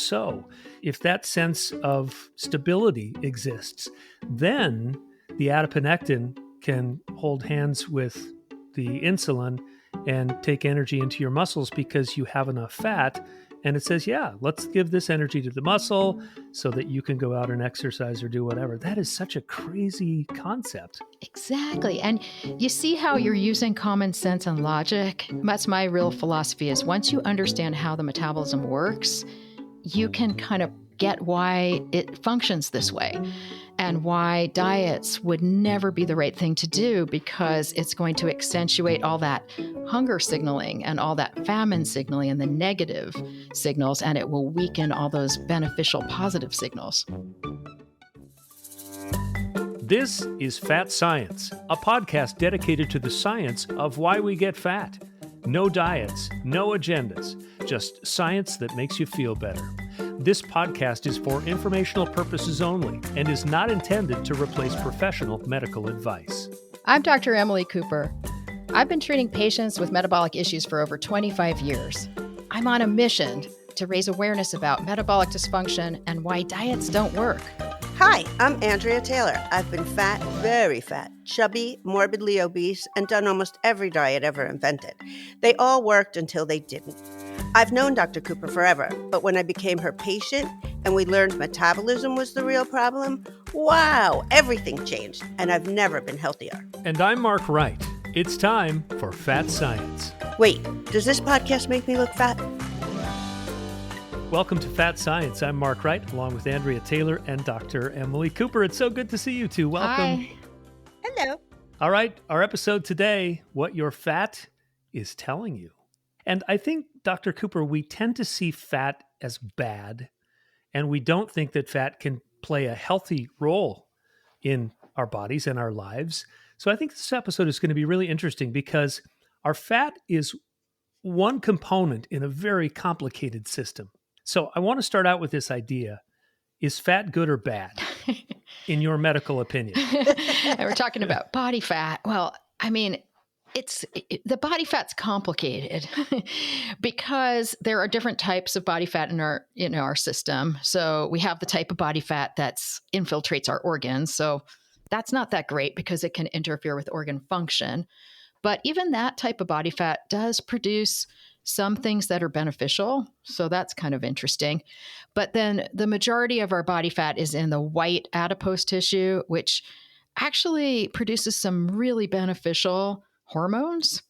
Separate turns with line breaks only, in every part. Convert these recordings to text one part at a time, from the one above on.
So if that sense of stability exists, then the adiponectin can hold hands with the insulin and take energy into your muscles because you have enough fat. And it says, yeah, let's give this energy to the muscle so that you can go out and exercise or do whatever. That is such a crazy concept.
Exactly. And you see how you're using common sense and logic? That's my real philosophy is once you understand how the metabolism works, you can kind of get why it functions this way and why diets would never be the right thing to do because it's going to accentuate all that hunger signaling and all that famine signaling and the negative signals, and it will weaken all those beneficial positive signals.
This is Fat Science, a podcast dedicated to the science of why we get fat. No diets, no agendas, just science that makes you feel better. This podcast is for informational purposes only and is not intended to replace professional medical advice.
I'm Dr. Emily Cooper. I've been treating patients with metabolic issues for over 25 years. I'm on a mission to raise awareness about metabolic dysfunction and why diets don't work.
Hi, I'm Andrea Taylor. I've been fat, very fat, chubby, morbidly obese, and done almost every diet ever invented. They all worked until they didn't. I've known Dr. Cooper forever, but when I became her patient and we learned metabolism was the real problem, wow, everything changed, and I've never been healthier.
And I'm Mark Wright. It's time for Fat Science.
Wait, does this podcast make me look fat?
Welcome to Fat Science. I'm Mark Wright, along with Andrea Taylor and Dr. Emily Cooper. It's so good to see you two. Welcome.
Hi.
Hello.
All right, our episode today, What Your Fat is Telling You. And I think, Dr. Cooper, we tend to see fat as bad, and we don't think that fat can play a healthy role in our bodies and our lives. So I think this episode is going to be really interesting because our fat is one component in a very complicated system. So I want to start out with this idea. Is fat good or bad, in your medical opinion?
And we're talking about body fat. Well, I mean, the body fat's complicated because there are different types of body fat in our system. So we have the type of body fat that infiltrates our organs. So that's not that great because it can interfere with organ function. But even that type of body fat does produce some things that are beneficial. So that's kind of interesting. But then the majority of our body fat is in the white adipose tissue, which actually produces some really beneficial hormones.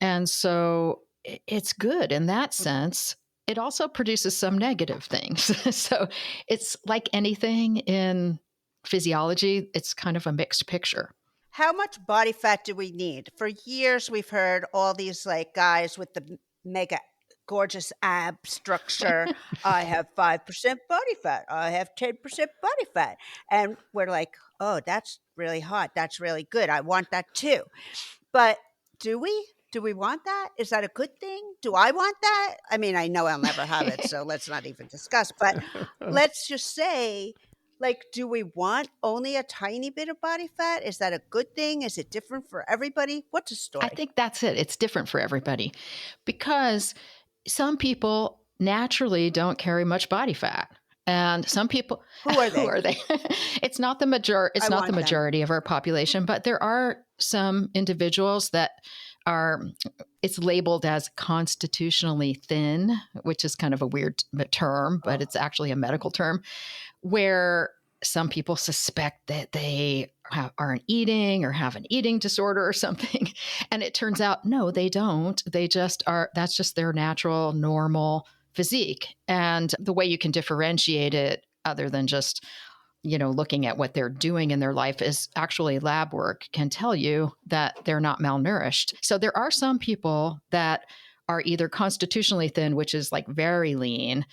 And so it's good in that sense. It also produces some negative things. So it's like anything in physiology, it's kind of a mixed picture.
How much body fat do we need? For years, we've heard all these guys with the mega gorgeous ab structure. I have 5% body fat. I have 10% body fat. And we're like, oh, that's really hot. That's really good. I want that too. But do we? Do we want that? Is that a good thing? Do I want that? I mean, I know I'll never have it, so let's not even discuss. But let's just say, do we want only a tiny bit of body fat? Is that a good thing? Is it different for everybody? What's the story?
I think that's it. It's different for everybody because some people naturally don't carry much body fat. And some people,
who are they?
It's not the majority of our population, but there are some individuals that it's labeled as constitutionally thin, which is kind of a weird term, but it's actually a medical term, where some people suspect that they aren't eating or have an eating disorder or something. And it turns out, no, they don't. They just are. That's just their natural, normal physique. And the way you can differentiate it, other than just, looking at what they're doing in their life, is actually lab work can tell you that they're not malnourished. So there are some people that are either constitutionally thin, which is like very lean,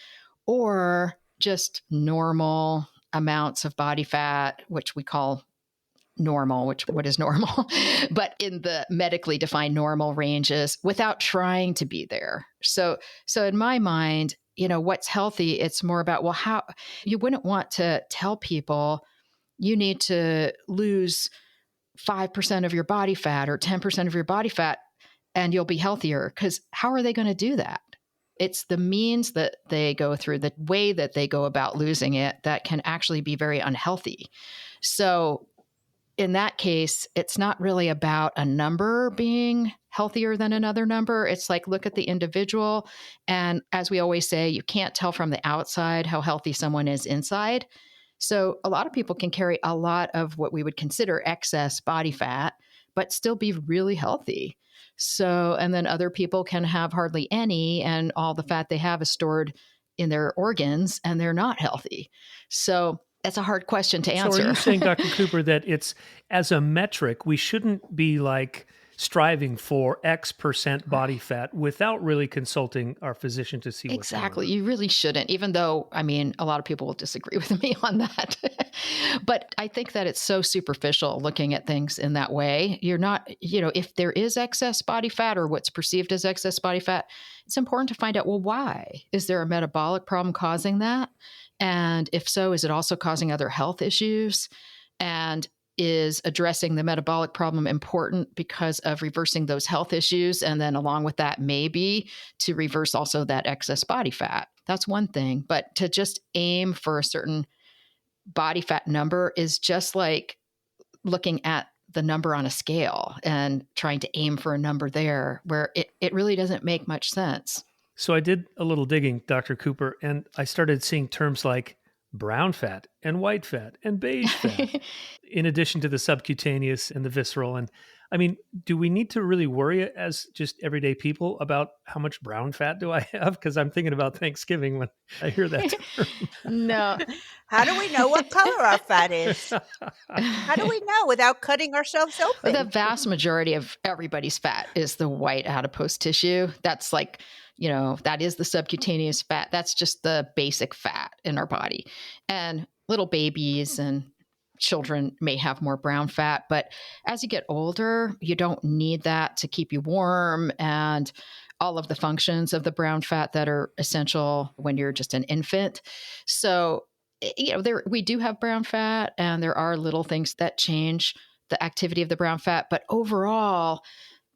or just normal amounts of body fat, which we call normal, what is normal, but in the medically defined normal ranges without trying to be there. So in my mind, what's healthy, it's more about, well, how you wouldn't want to tell people you need to lose 5% of your body fat or 10% of your body fat and you'll be healthier, because how are they going to do that? it's the means that they go through, the way that they go about losing it, that can actually be very unhealthy. So in that case, it's not really about a number being healthier than another number. It's like, look at the individual. And as we always say, you can't tell from the outside how healthy someone is inside. So a lot of people can carry a lot of what we would consider excess body fat, but still be really healthy. So, and then other people can have hardly any, and all the fat they have is stored in their organs and they're not healthy. So that's a hard question to answer.
So are you saying, Dr. Cooper, that it's, as a metric, we shouldn't be like striving for X percent body fat without really consulting our physician to see what's
Exactly.
going on?
You really shouldn't, even though, I mean, a lot of people will disagree with me on that. But I think that it's so superficial looking at things in that way. You're not, if there is excess body fat or what's perceived as excess body fat, it's important to find out, well, why? Is there a metabolic problem causing that? And if so, is it also causing other health issues? And is addressing the metabolic problem important because of reversing those health issues? And then along with that, maybe to reverse also that excess body fat. That's one thing. But to just aim for a certain body fat number is just like looking at the number on a scale and trying to aim for a number there where it really doesn't make much sense.
So I did a little digging, Dr. Cooper, and I started seeing terms like brown fat and white fat and beige fat, in addition to the subcutaneous and the visceral. And I mean, do we need to really worry as just everyday people about how much brown fat do I have? Because I'm thinking about Thanksgiving when I hear that term.
No.
How do we know what color our fat is? How do we know without cutting ourselves open?
The vast majority of everybody's fat is the white adipose tissue. That's like, that is the subcutaneous fat. That's just the basic fat in our body. And little babies and children may have more brown fat, but as you get older, you don't need that to keep you warm and all of the functions of the brown fat that are essential when you're just an infant. So, we do have brown fat, and there are little things that change the activity of the brown fat, but overall,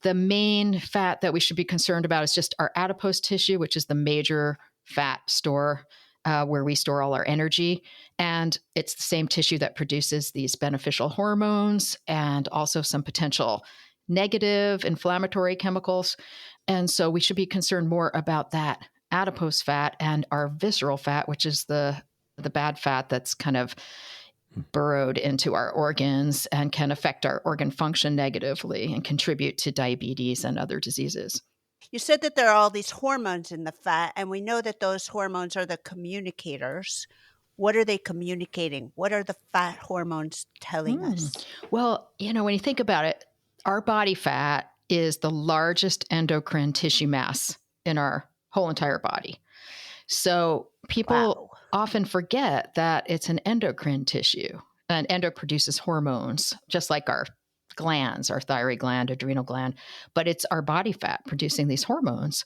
the main fat that we should be concerned about is just our adipose tissue, which is the major fat store where we store all our energy. And it's the same tissue that produces these beneficial hormones and also some potential negative inflammatory chemicals. And so we should be concerned more about that adipose fat and our visceral fat, which is the bad fat that's kind of burrowed into our organs and can affect our organ function negatively and contribute to diabetes and other diseases.
You said that there are all these hormones in the fat, and we know that those hormones are the communicators. What are they communicating? What are the fat hormones telling us?
Well, when you think about it, our body fat is the largest endocrine tissue mass in our whole entire body. So people often forget that it's an endocrine tissue, and endo produces hormones, just like our glands, our thyroid gland, adrenal gland, but it's our body fat producing these hormones.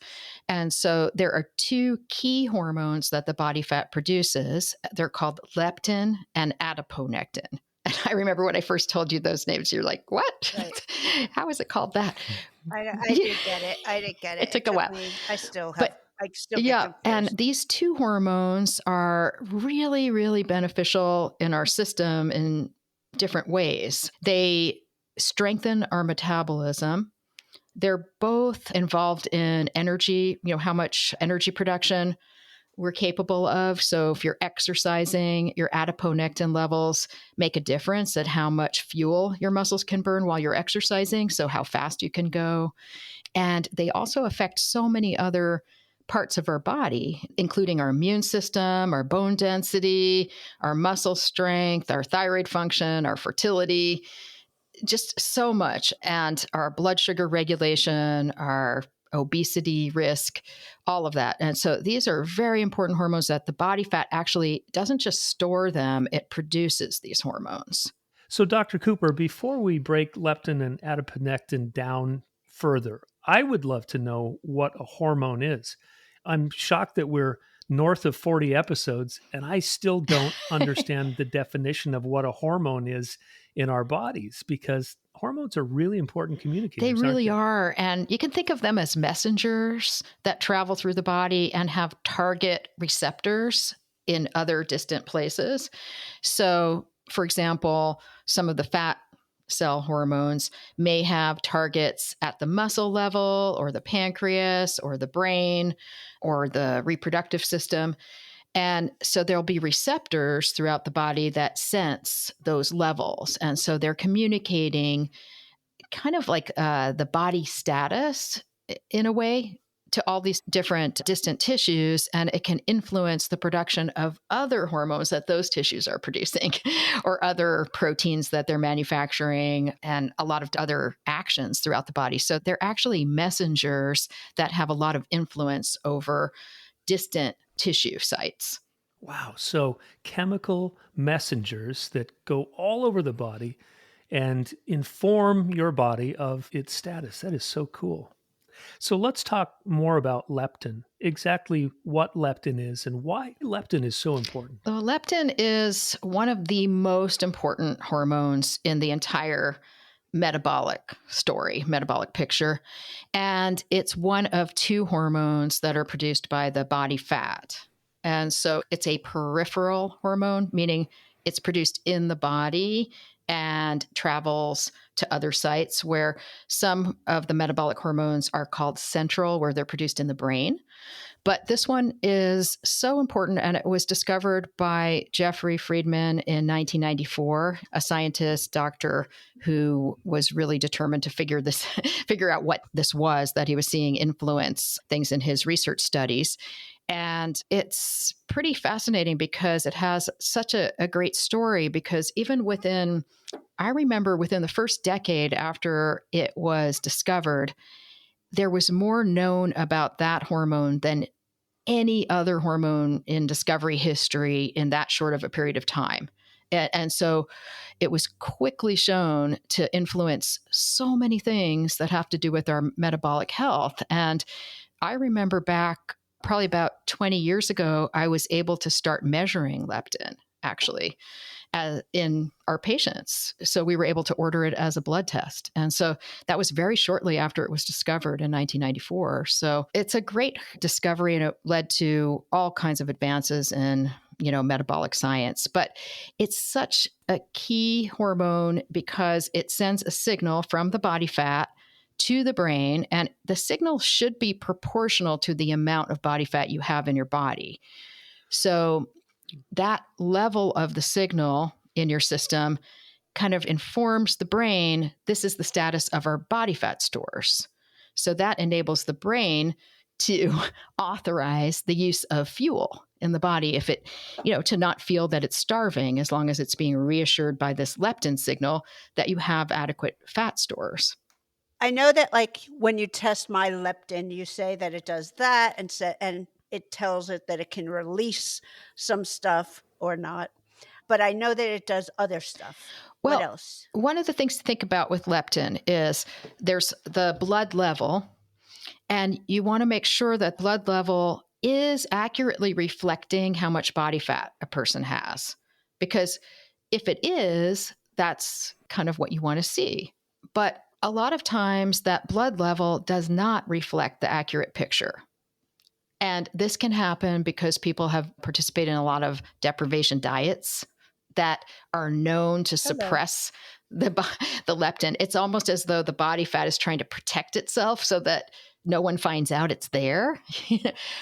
And so there are two key hormones that the body fat produces. They're called leptin and adiponectin. And I remember when I first told you those names, you're like, what? Right. How is it called that?
I did get it. I didn't get it.
It took a while.
I still have.
Yeah. And these two hormones are really, really beneficial in our system in different ways. They strengthen our metabolism. They're both involved in energy, how much energy production we're capable of. So if you're exercising, your adiponectin levels make a difference at how much fuel your muscles can burn while you're exercising, so how fast you can go. And they also affect so many other parts of our body, including our immune system, our bone density, our muscle strength, our thyroid function, our fertility, just so much. And our blood sugar regulation, our obesity risk, all of that. And so these are very important hormones that the body fat actually doesn't just store them, it produces these hormones.
So Dr. Cooper, before we break leptin and adiponectin down further, I would love to know what a hormone is. I'm shocked that we're north of 40 episodes and I still don't understand the definition of what a hormone is in our bodies, because hormones are really important communicators.
They really
aren't
are. And you can think of them as messengers that travel through the body and have target receptors in other distant places. So, for example, some of the fat cell hormones may have targets at the muscle level or the pancreas or the brain or the reproductive system. And so there'll be receptors throughout the body that sense those levels. And so they're communicating kind of like the body status in a way to all these different distant tissues, and it can influence the production of other hormones that those tissues are producing or other proteins that they're manufacturing and a lot of other actions throughout the body. So they're actually messengers that have a lot of influence over distant tissue sites.
Wow. So chemical messengers that go all over the body and inform your body of its status. That is so cool. So let's talk more about leptin, exactly what leptin is and why leptin is so important.
Well, leptin is one of the most important hormones in the entire metabolic story, metabolic picture. And it's one of two hormones that are produced by the body fat. And so it's a peripheral hormone, meaning it's produced in the body and travels to other sites, where some of the metabolic hormones are called central, where they're produced in the brain. But this one is so important, and it was discovered by Jeffrey Friedman in 1994, a scientist, doctor who was really determined to figure out what this was that he was seeing influence things in his research studies. And it's pretty fascinating because it has such a great story, because I remember within the first decade after it was discovered, there was more known about that hormone than any other hormone in discovery history in that short of a period of time. And so it was quickly shown to influence so many things that have to do with our metabolic health. And I remember back probably about 20 years ago, I was able to start measuring leptin, actually, in our patients. So we were able to order it as a blood test. And so that was very shortly after it was discovered in 1994. So it's a great discovery, and it led to all kinds of advances in, metabolic science. But it's such a key hormone because it sends a signal from the body fat to the brain, and the signal should be proportional to the amount of body fat you have in your body. So that level of the signal in your system kind of informs the brain, this is the status of our body fat stores. So that enables the brain to authorize the use of fuel in the body if it, to not feel that it's starving, as long as it's being reassured by this leptin signal that you have adequate fat stores.
I know that, like, when you test my leptin, you say that it does that, and it tells it that it can release some stuff or not. But I know that it does other stuff.
Well,
what else?
One of the things to think about with leptin is there's the blood level, and you want to make sure that blood level is accurately reflecting how much body fat a person has. Because if it is, that's kind of what you want to see. But a lot of times that blood level does not reflect the accurate picture. And this can happen because people have participated in a lot of deprivation diets that are known to suppress the leptin. It's almost as though the body fat is trying to protect itself so that no one finds out it's there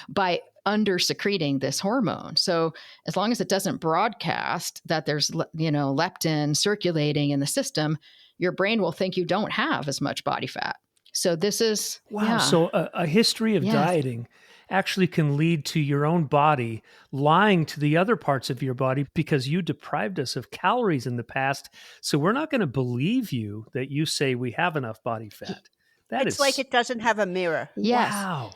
by under-secreting this hormone. So as long as it doesn't broadcast that there's, leptin circulating in the system, your brain will think you don't have as much body fat. So this is...
Wow.
Yeah.
So a history of dieting actually can lead to your own body lying to the other parts of your body because you deprived us of calories in the past. So we're not going to believe you that you say we have enough body fat.
It's like it doesn't have a mirror.
Yes.
Wow.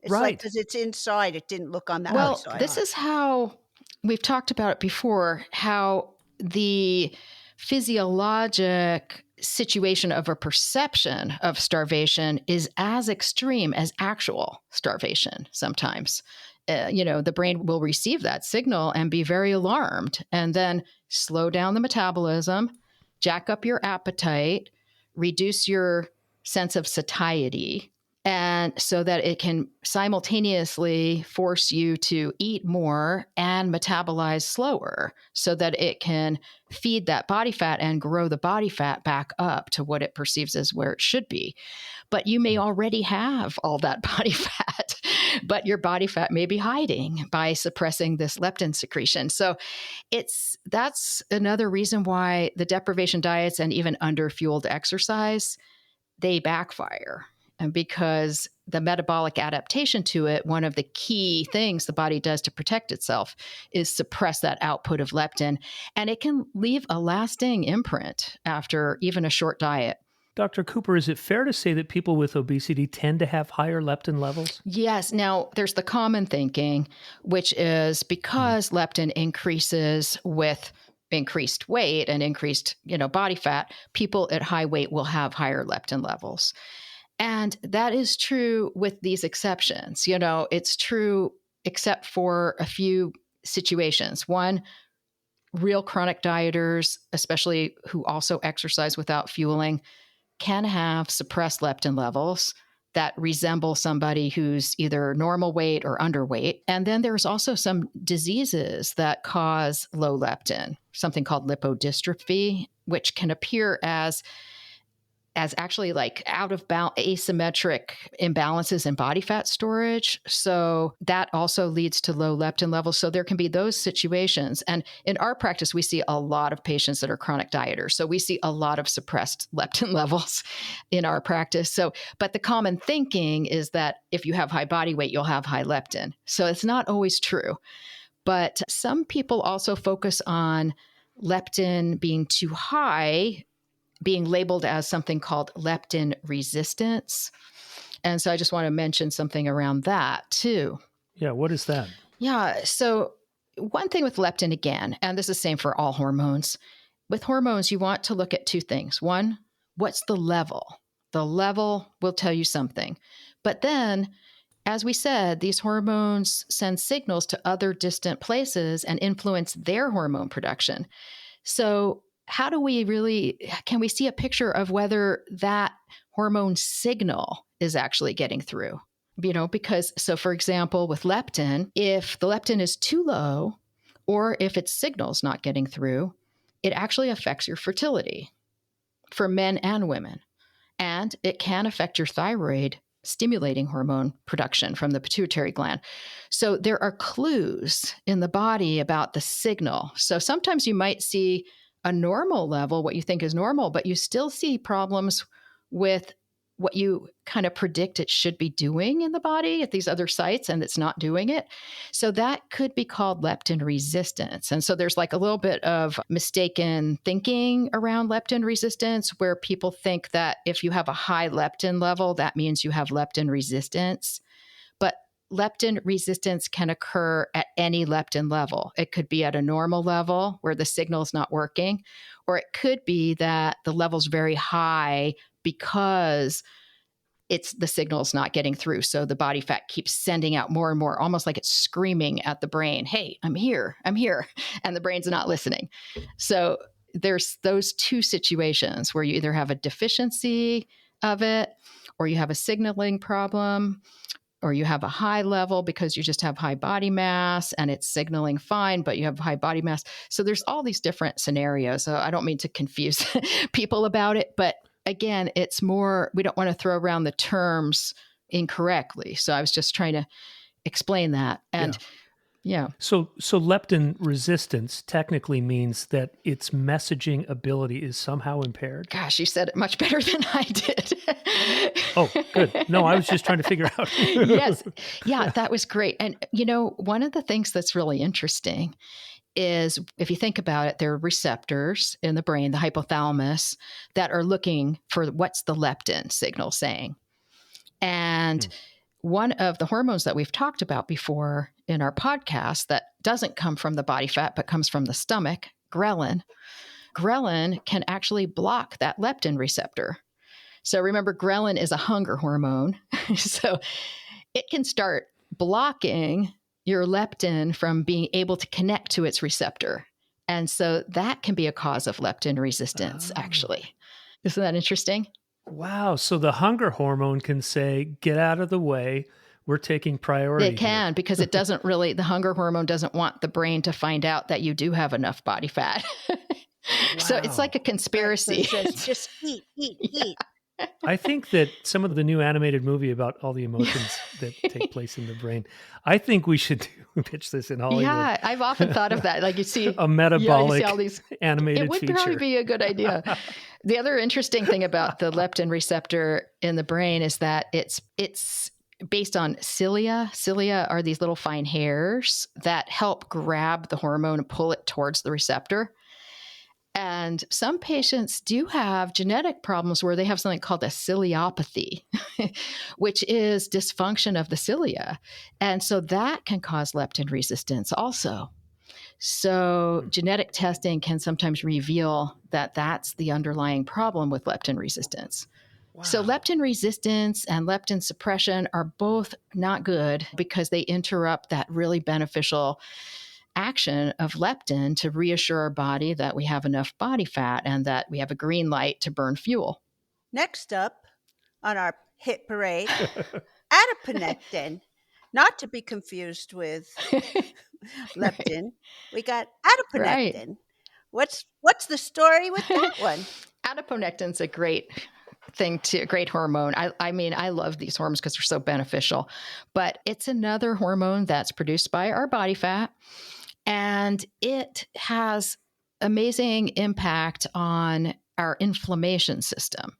It's like because it's inside, it didn't look on the outside.
Well, this is how we've talked about it before, how the physiologic situation of a perception of starvation is as extreme as actual starvation sometimes. The brain will receive that signal and be very alarmed and then slow down the metabolism
jack up your appetite, reduce your sense of satiety, and so that it can simultaneously force you to eat more and metabolize slower so that it can feed that body fat and grow the body fat back up to what it perceives as where it should be. But you may already have all that body fat, but your body fat may be hiding by suppressing this leptin secretion. So that's another reason why the deprivation diets and even under-fueled exercise, they backfire. And because the metabolic adaptation to it, one of the key things the body does to protect itself is suppress that output of leptin. And it can leave a lasting imprint after even a short diet.
Dr. Cooper, is it fair to say that people with obesity tend to have higher leptin levels?
Yes. Now, there's the common thinking, which is because leptin increases with increased weight and increased, body fat, people at high weight will have higher leptin levels. And that is true with these exceptions. It's true except for a few situations. One, real chronic dieters, especially who also exercise without fueling, can have suppressed leptin levels that resemble somebody who's either normal weight or underweight. And then there's also some diseases that cause low leptin, something called lipodystrophy, which can appear as actually like out of balance, asymmetric imbalances in body fat storage. So that also leads to low leptin levels. So there can be those situations. And in our practice, we see a lot of patients that are chronic dieters. So we see a lot of suppressed leptin levels in our practice. But the common thinking is that if you have high body weight, you'll have high leptin. So it's not always true. But some people also focus on leptin being too high, being labeled as something called leptin resistance. And so I just want to mention something around that too.
Yeah, what is that?
Yeah, so one thing with leptin again, and this is the same for all hormones. With hormones, you want to look at two things. One, what's the level? The level will tell you something. But then, as we said, these hormones send signals to other distant places and influence their hormone production. So how do can we see a picture of whether that hormone signal is actually getting through? Because, so for example, with leptin, if the leptin is too low or if its signal's not getting through, it actually affects your fertility for men and women. And it can affect your thyroid stimulating hormone production from the pituitary gland. So there are clues in the body about the signal. So sometimes you might see a normal level, what you think is normal, but you still see problems with what you kind of predict it should be doing in the body at these other sites, and it's not doing it. So that could be called leptin resistance. And so there's like a little bit of mistaken thinking around leptin resistance, where people think that if you have a high leptin level, that means you have leptin resistance. But leptin resistance can occur at any leptin level. It could be at a normal level where the signal is not working, or it could be that the level's very high because the signal's not getting through. So the body fat keeps sending out more and more, almost like it's screaming at the brain, hey, I'm here. And the brain's not listening. So there's those two situations where you either have a deficiency of it, or you have a signaling problem, or you have a high level because you just have high body mass and it's signaling fine, but you have high body mass. So there's all these different scenarios. So I don't mean to confuse people about it, but again, it's more, we don't want to throw around the terms incorrectly. So I was just trying to explain that. And yeah.
So leptin resistance technically means that its messaging ability is somehow impaired?
Gosh, you said it much better than I did.
Oh, good. No, I was just trying to figure out.
Yes. Yeah, that was great. And, one of the things that's really interesting is if you think about it, there are receptors in the brain, the hypothalamus, that are looking for what's the leptin signal saying. And one of the hormones that we've talked about before in our podcast that doesn't come from the body fat, but comes from the stomach, ghrelin. Ghrelin can actually block that leptin receptor. So remember, ghrelin is a hunger hormone. So it can start blocking your leptin from being able to connect to its receptor. And so that can be a cause of leptin resistance, actually. Isn't that interesting?
Wow. So the hunger hormone can say, get out of the way. We're taking priority.
It can,
here.
because it doesn't really, the hunger hormone doesn't want the brain to find out that you do have enough body fat. So it's like a conspiracy.
So it says, just eat, eat.
I think that some of the new animated movie about all the emotions that take place in the brain, I think we should pitch this in Hollywood.
Yeah, I've often thought of that. Like you see
a metabolic
you see all these
animated
It would
feature.
probably be a good idea. The other interesting thing about the leptin receptor in the brain is that it's based on cilia. Cilia are these little fine hairs that help grab the hormone and pull it towards the receptor. And some patients do have genetic problems where they have something called a ciliopathy, which is dysfunction of the cilia. And so that can cause leptin resistance also. So genetic testing can sometimes reveal that that's the underlying problem with leptin resistance. Wow. So leptin resistance and leptin suppression are both not good because they interrupt that really beneficial action of leptin to reassure our body that we have enough body fat and that we have a green light to burn fuel.
Next up on our hit parade, adiponectin, not to be confused with leptin. Right. We got adiponectin. Right. What's the story with that one?
Adiponectin's a great thing too, a great hormone. I mean, I love these hormones because they're so beneficial, but it's another hormone that's produced by our body fat. And it has amazing impact on our inflammation system,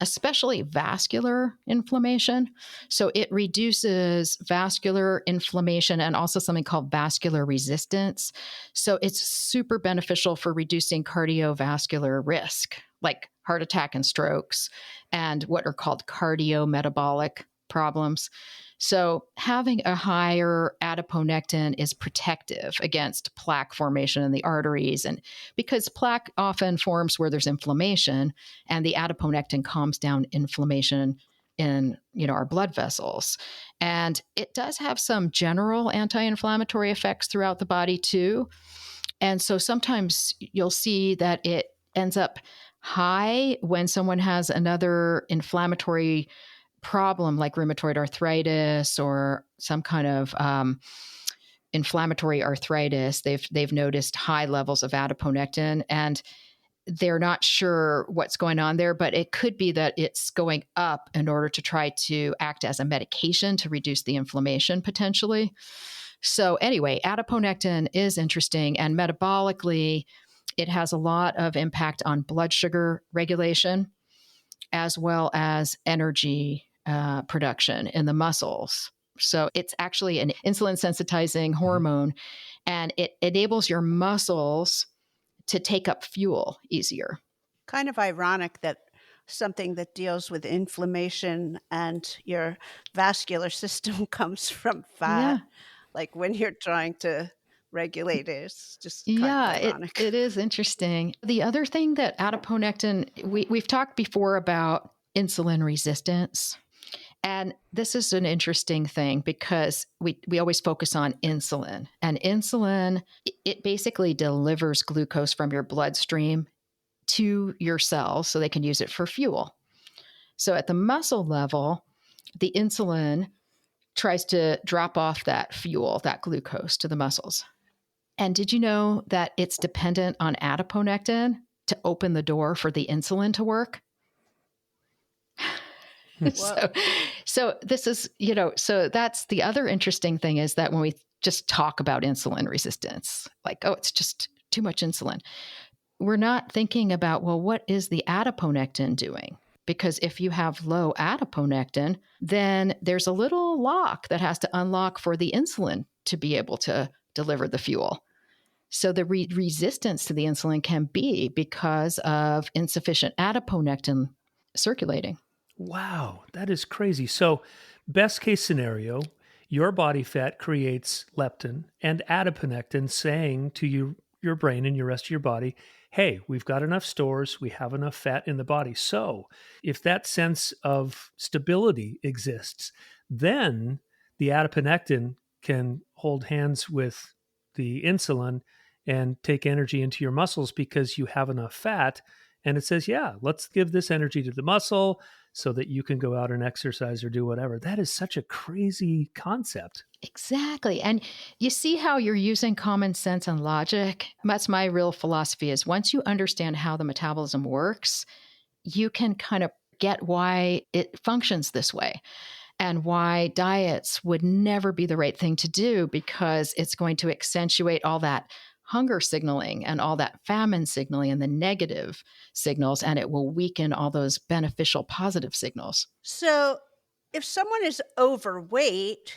especially vascular inflammation. So it reduces vascular inflammation and also something called vascular resistance. So it's super beneficial for reducing cardiovascular risk, like heart attack and strokes, and what are called cardiometabolic problems. So having a higher adiponectin is protective against plaque formation in the arteries. And because plaque often forms where there's inflammation, and the adiponectin calms down inflammation in, our blood vessels. And it does have some general anti-inflammatory effects throughout the body too. And so sometimes you'll see that it ends up high when someone has another inflammatory problem like rheumatoid arthritis or some kind of inflammatory arthritis. They've noticed high levels of adiponectin, and they're not sure what's going on there, but it could be that it's going up in order to try to act as a medication to reduce the inflammation potentially. So anyway, adiponectin is interesting, and metabolically, it has a lot of impact on blood sugar regulation as well as energy production in the muscles. So it's actually an insulin sensitizing hormone, and it enables your muscles to take up fuel easier.
Kind of ironic that something that deals with inflammation and your vascular system comes from fat. Yeah. Like when you're trying to regulate it, it's just kind of ironic.
It is interesting. The other thing that adiponectin, we've talked before about insulin resistance. And this is an interesting thing because we always focus on insulin. And insulin, it basically delivers glucose from your bloodstream to your cells so they can use it for fuel. So at the muscle level, the insulin tries to drop off that fuel, that glucose to the muscles. And did you know that it's dependent on adiponectin to open the door for the insulin to work? So this is, so that's the other interesting thing is that when we just talk about insulin resistance, like, oh, it's just too much insulin, we're not thinking about, well, what is the adiponectin doing? Because if you have low adiponectin, then there's a little lock that has to unlock for the insulin to be able to deliver the fuel. So the resistance to the insulin can be because of insufficient adiponectin circulating.
Wow, that is crazy. So best case scenario, your body fat creates leptin and adiponectin saying to your brain and your rest of your body, hey, we've got enough stores, we have enough fat in the body. So if that sense of stability exists, then the adiponectin can hold hands with the insulin and take energy into your muscles because you have enough fat. And it says, yeah, let's give this energy to the muscle so that you can go out and exercise or do whatever. That is such a crazy concept.
Exactly. And you see how you're using common sense and logic? That's my real philosophy is once you understand how the metabolism works, you can kind of get why it functions this way and why diets would never be the right thing to do because it's going to accentuate all that hunger signaling and all that famine signaling and the negative signals, and it will weaken all those beneficial positive signals.
So if someone is overweight,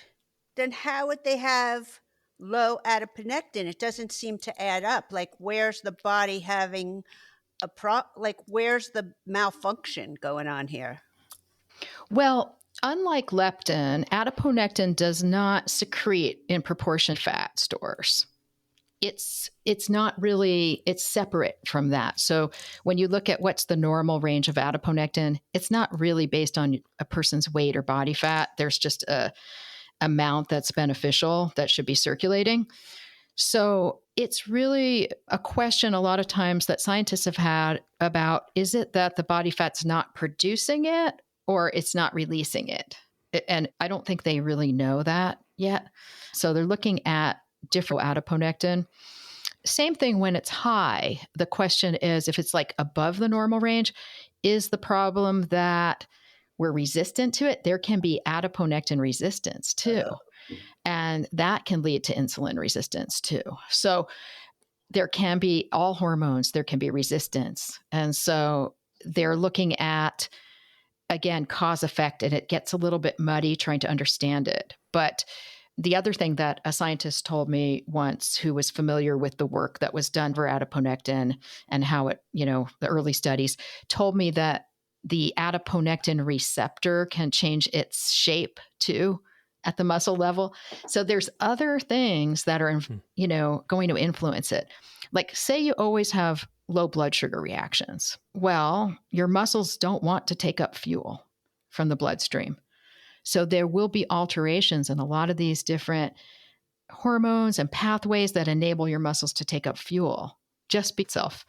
then how would they have low adiponectin? It doesn't seem to add up. Like, where's the body having where's the malfunction going on here?
Well, unlike leptin, adiponectin does not secrete in proportion fat stores. It's not really, it's separate from that. So when you look at what's the normal range of adiponectin, it's not really based on a person's weight or body fat. There's just a amount that's beneficial that should be circulating. So it's really a question a lot of times that scientists have had about, is it that the body fat's not producing it or it's not releasing it? And I don't think they really know that yet. So they're looking at different adiponectin. Same thing when it's high. The question is, if it's like above the normal range, is the problem that we're resistant to it? There can be adiponectin resistance too. And that can lead to insulin resistance too. So there can be all hormones, there can be resistance. And so they're looking at, again, cause effect, and it gets a little bit muddy trying to understand it. But the other thing that a scientist told me once who was familiar with the work that was done for adiponectin and how it, the early studies, told me that the adiponectin receptor can change its shape too at the muscle level. So there's other things that are, going to influence it. Like say you always have low blood sugar reactions. Well, your muscles don't want to take up fuel from the bloodstream. So there will be alterations in a lot of these different hormones and pathways that enable your muscles to take up fuel just by itself.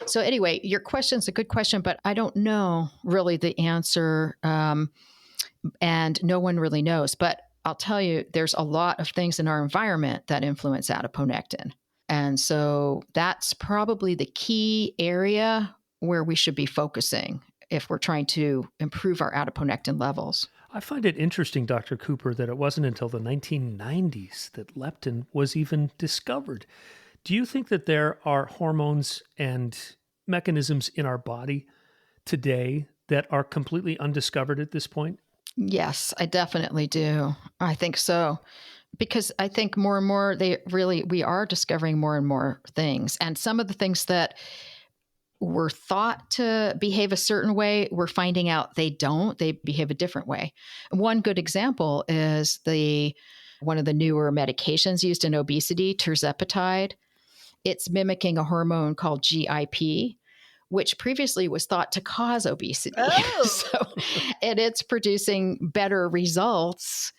So anyway, your question's a good question, but I don't know really the answer, and no one really knows. But I'll tell you, there's a lot of things in our environment that influence adiponectin. And so that's probably the key area where we should be focusing if we're trying to improve our adiponectin levels.
I find it interesting, Dr. Cooper, that it wasn't until the 1990s that leptin was even discovered. Do you think that there are hormones and mechanisms in our body today that are completely undiscovered at this point?
Yes, I definitely do. I think so. Because I think more and more we are discovering more and more things. And some of the things that were thought to behave a certain way, we're finding out they don't. They behave a different way. One good example is one of the newer medications used in obesity, tirzepatide. It's mimicking a hormone called GIP, which previously was thought to cause obesity.
Oh.
And it's producing better results,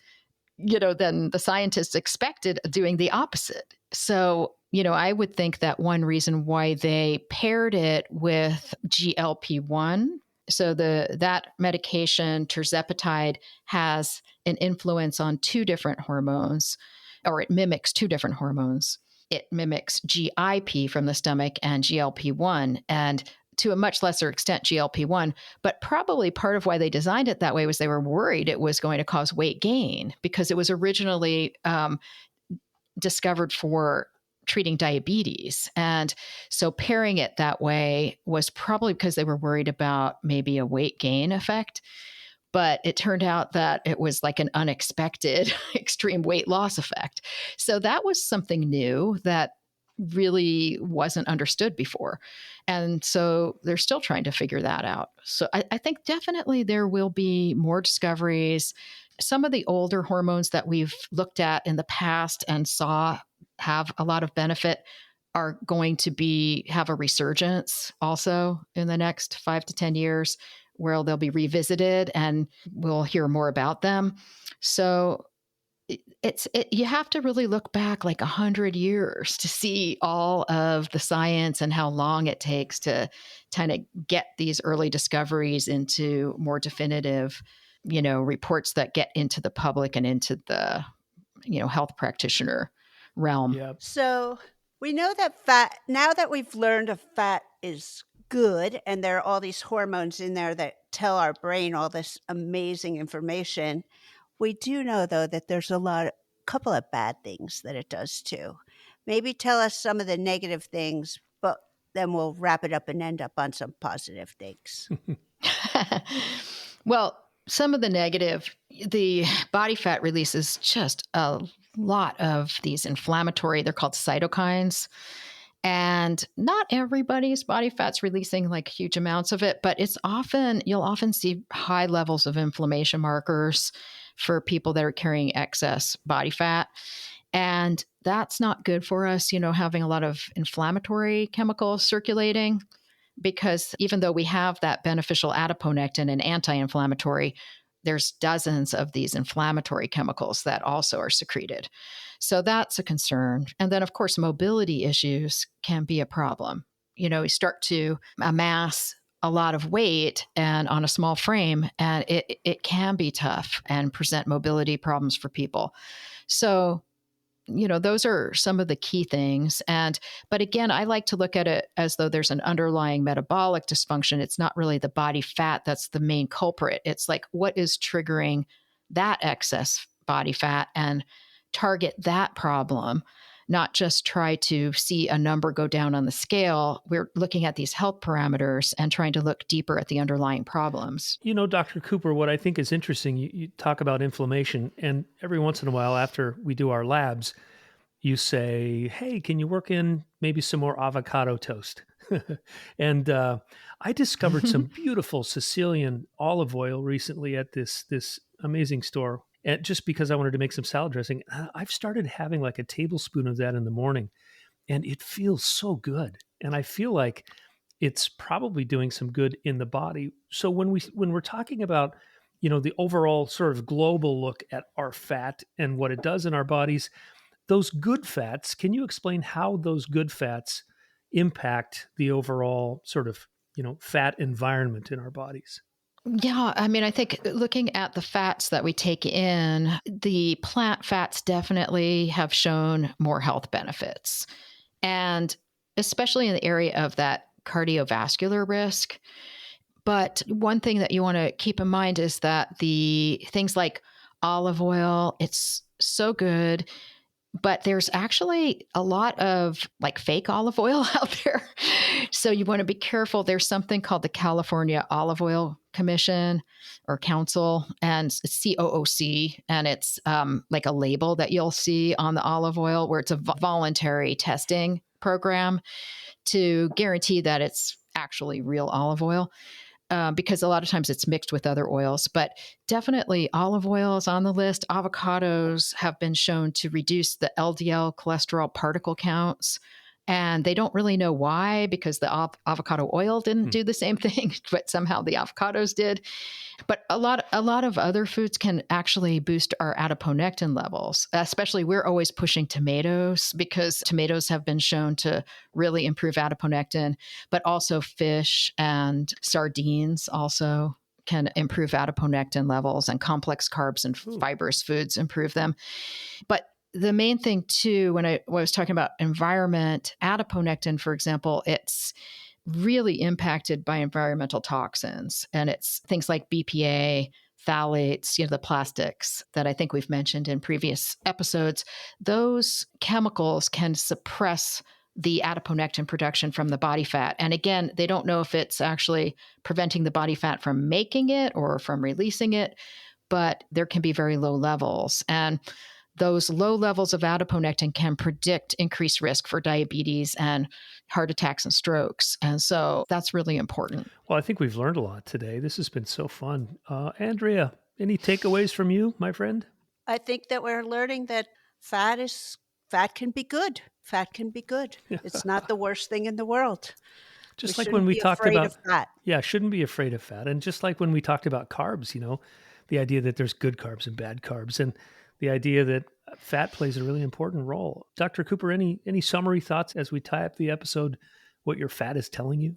than the scientists expected, doing the opposite. So, I would think that one reason why they paired it with GLP-1, so that medication, tirzepatide, has an influence on two different hormones, or it mimics two different hormones. It mimics GIP from the stomach and GLP-1, and to a much lesser extent GLP-1. But probably part of why they designed it that way was they were worried it was going to cause weight gain, because it was originally discovered for treating diabetes. And so pairing it that way was probably because they were worried about maybe a weight gain effect. But it turned out that it was like an unexpected extreme weight loss effect. So that was something new that really wasn't understood before. And so they're still trying to figure that out. So I think definitely there will be more discoveries. Some of the older hormones that we've looked at in the past and saw have a lot of benefit are going to have a resurgence also in the next 5 to 10 years, where they'll be revisited and we'll hear more about them. So
you have to really look back like 100 years to see all of the science and how long it takes to kind of get these early discoveries into more definitive, reports that get into the public and into the, health practitioner realm.
Yep.
So we know that fat, now that we've learned a fat is good, and there are all these hormones in there that tell our brain all this amazing information, we do know, though, that there's couple of bad things that it does too. Maybe tell us some of the negative things, but then we'll wrap it up and end up on some positive things.
Well, some of the negative, the body fat releases just a lot of these inflammatory, they're called cytokines. And not everybody's body fat's releasing like huge amounts of it, but you'll often see high levels of inflammation markers for people that are carrying excess body fat. And that's not good for us, having a lot of inflammatory chemicals circulating, because even though we have that beneficial adiponectin and anti-inflammatory, there's dozens of these inflammatory chemicals that also are secreted. So that's a concern. And then, of course, mobility issues can be a problem. You start to amass a lot of weight and on a small frame, and it can be tough and present mobility problems for people. So, those are some of the key things. But again, I like to look at it as though there's an underlying metabolic dysfunction. It's not really the body fat that's the main culprit. It's like, what is triggering that excess body fat, and target that problem, not just try to see a number go down on the scale. We're looking at these health parameters and trying to look deeper at the underlying problems.
Dr. Cooper, what I think is interesting, you talk about inflammation, and every once in a while after we do our labs, you say, hey, can you work in maybe some more avocado toast? And I discovered some beautiful Sicilian olive oil recently at this amazing store. And just because I wanted to make some salad dressing, I've started having like a tablespoon of that in the morning, and it feels so good. And I feel like it's probably doing some good in the body. So when we're talking about, the overall sort of global look at our fat and what it does in our bodies, those good fats, can you explain how those good fats impact the overall sort of, fat environment in our bodies?
Yeah, I mean, I think looking at the fats that we take in, the plant fats definitely have shown more health benefits. And especially in the area of that cardiovascular risk. But one thing that you want to keep in mind is that the things like olive oil, it's so good, but there's actually a lot of like fake olive oil out there. So you want to be careful. There's something called the California Olive Oil Commission or Council, and it's COOC, and it's like a label that you'll see on the olive oil where it's a voluntary testing program to guarantee that it's actually real olive oil. Because a lot of times it's mixed with other oils, but definitely olive oil is on the list. Avocados have been shown to reduce the LDL cholesterol particle counts, and they don't really know why, because the avocado oil didn't do the same thing, but somehow the avocados did. But a lot of other foods can actually boost our adiponectin levels. Especially, we're always pushing tomatoes because tomatoes have been shown to really improve adiponectin, but also fish and sardines also can improve adiponectin levels, and complex carbs and fibrous foods improve them. But the main thing too, when I was talking about environment, adiponectin, for example, it's really impacted by environmental toxins. And it's things like BPA, phthalates, the plastics that I think we've mentioned in previous episodes. Those chemicals can suppress the adiponectin production from the body fat. And again, they don't know if it's actually preventing the body fat from making it or from releasing it, but there can be very low levels. And those low levels of adiponectin can predict increased risk for diabetes and heart attacks and strokes. And so that's really important.
Well, I think we've learned a lot today. This has been so fun. Andrea, any takeaways from you, my friend?
I think that we're learning that fat can be good. Fat can be good. It's not the worst thing in the world.
Just like when we talked about
fat.
Yeah, shouldn't be afraid of fat. And just like when we talked about carbs, the idea that there's good carbs and bad carbs. And the idea that fat plays a really important role. Dr. Cooper, any summary thoughts as we tie up the episode, what your fat is telling you?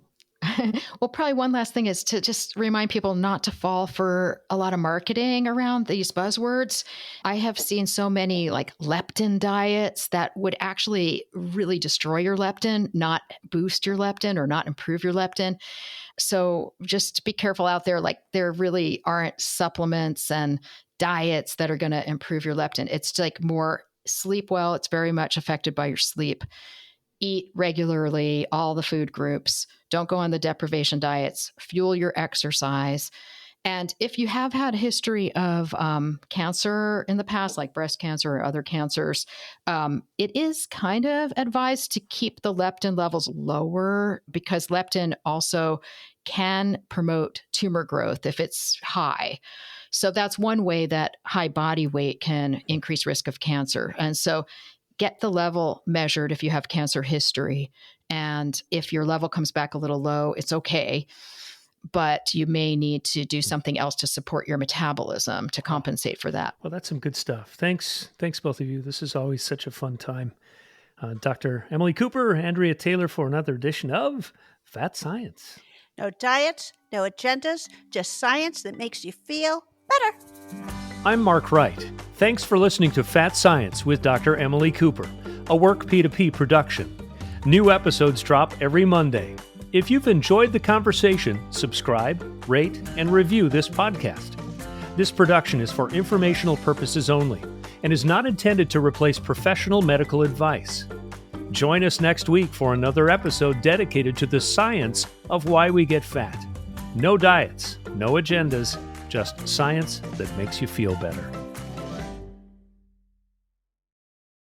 Well, probably one last thing is to just remind people not to fall for a lot of marketing around these buzzwords. I have seen so many like leptin diets that would actually really destroy your leptin, not boost your leptin or not improve your leptin. So just be careful out there. Like there really aren't supplements and diets that are going to improve your leptin. It's like more sleep well. It's very much affected by your sleep. Eat regularly, all the food groups. Don't go on the deprivation diets. Fuel your exercise. And if you have had a history of cancer in the past, like breast cancer or other cancers, it is kind of advised to keep the leptin levels lower because leptin also can promote tumor growth if it's high. So that's one way that high body weight can increase risk of cancer. And so get the level measured if you have cancer history. And if your level comes back a little low, it's okay. But you may need to do something else to support your metabolism to compensate for that.
Well, that's some good stuff. Thanks, both of you. This is always such a fun time. Dr. Emily Cooper, Andrea Taylor for another edition of Fat Science.
No diets, no agendas, just science that makes you feel better.
I'm Mark Wright. Thanks for listening to Fat Science with Dr. Emily Cooper, a Work P2P production. New episodes drop every Monday. If you've enjoyed the conversation, subscribe, rate, and review this podcast. This production is for informational purposes only and is not intended to replace professional medical advice. Join us next week for another episode dedicated to the science of why we get fat. No diets, no agendas, just science that makes you feel better.